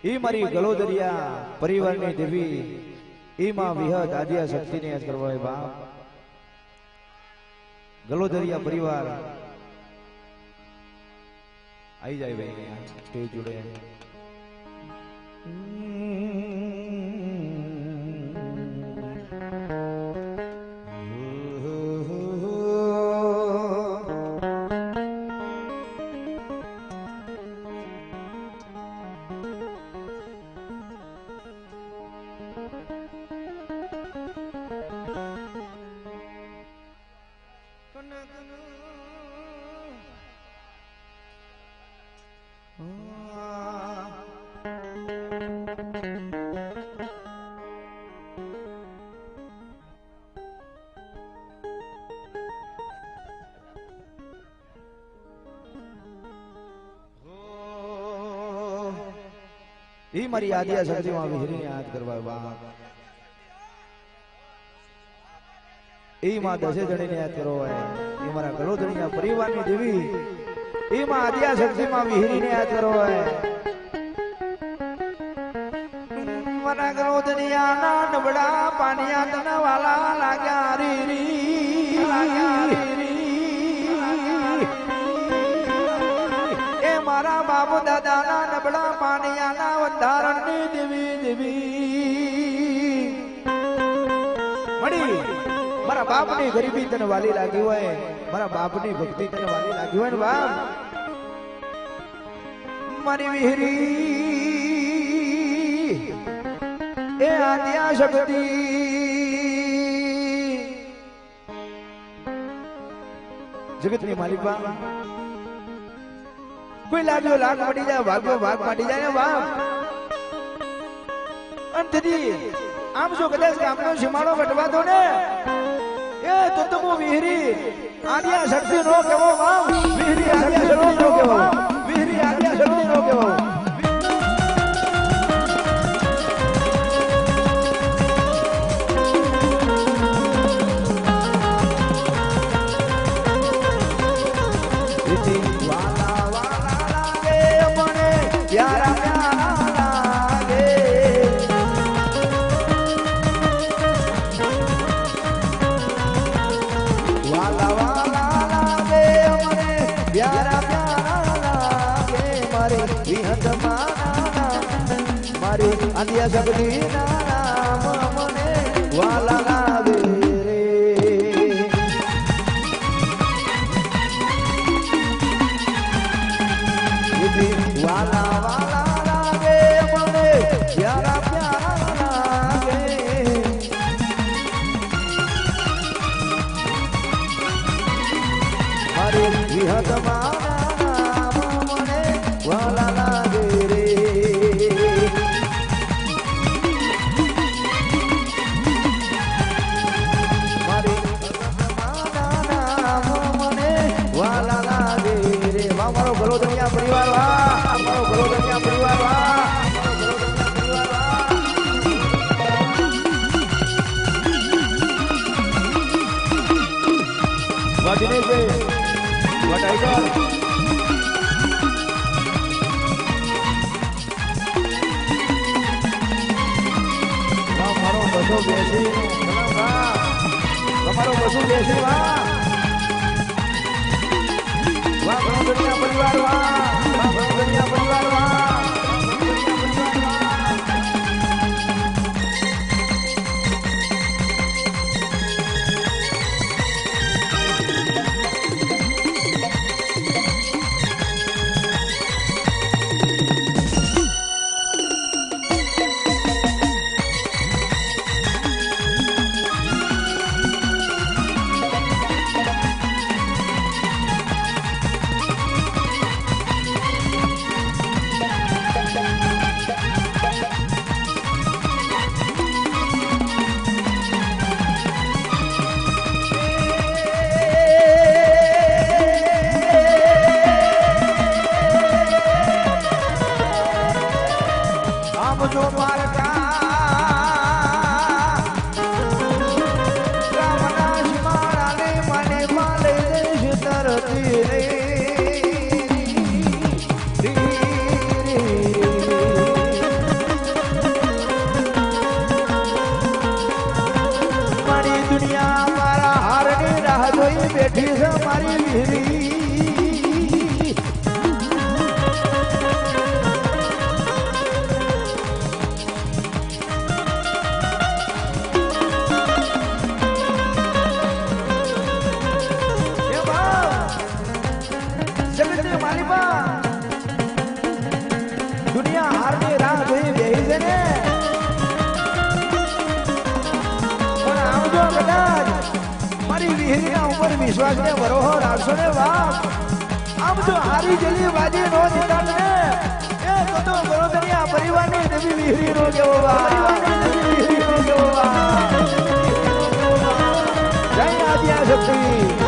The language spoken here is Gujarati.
એ મારી ગલોદરિયા પરિવારની દેવી એ માં વિહત આદ્યા શક્તિને યાદ કરવા હોય બાપ ગલોદરિયા પરિવાર आई जाए भाई स्टेज जुड़े એ મારી આદ્યા શક્તિમાં વિહરીને યાદ કરવા બાપ એ માં દસે જણીને યાદ કરો હોય એ મારા ગલોદરિયા પરિવારની દેવી એ માં આદ્યા શક્તિમાં વિહરીને યાદ કરો હોય મારા ગલોદરિયાના નબળા પાનિયા તના વાલા લાગ્યા રી રી લાગ્યા રી મારા બાપ દાદાના નબળા પાનિયાના વધારણની દેવી દેવી મળી મારા બાપની ગરીબી તને વાલી લાગી હોય મારા બાપની ભક્તિ તને વાલી લાગી હોય ને બાપ મારી વિહરી એ આદ્યા શક્તિ જગતની માલિક બાપ કોઈ લાગ્યો લાગ પડી જાય ભાગ્યો ભાગ પાડી જાય ને બાપ અંતથી આમ જો કદાચ ગામનો સીમાડો વટવા દો ને એ તો તમે વિહરી આદ્યા શક્તિ નો કેવો બાપ વિહરી આદ્યા શક્તિ નો કેવો વિહરી આદ્યા શક્તિ નો કેવો આદ્યા શક્તિ નામ મને વાલા લાગે રે વાલા વાલા લાગે મને પ્યારા પ્યારા લાગે મારે વિહત માના નામ મને વાલા લાગે રે મારો ગલોદરિયા પરિવાર વાહ મારો ગલોદરિયા પરિવાર વાહ વાજને છે વટાઈગર વાહ મારો બસો બેસી વાહ તમારો બસો બેસી વાહ વાહ ગલોદરિયા પરિવાર વાહ ગલોદરિયા પરિવાર વાહ બેઠી છે મારી વીહરી દુનિયા હારની રાહ જોઈ બેહી છે ને પણ આવજો કદાચ મારી વીહરીના ઉપર વિશ્વાસ ને ભરોસો રાખશો ને બાપ આમ જો હારી જલી બાજી નો જીતા ને એ તો ગરોદરિયા પરિવારની દેવી વીહરી નો કેવો જય આદ્યા શક્તિ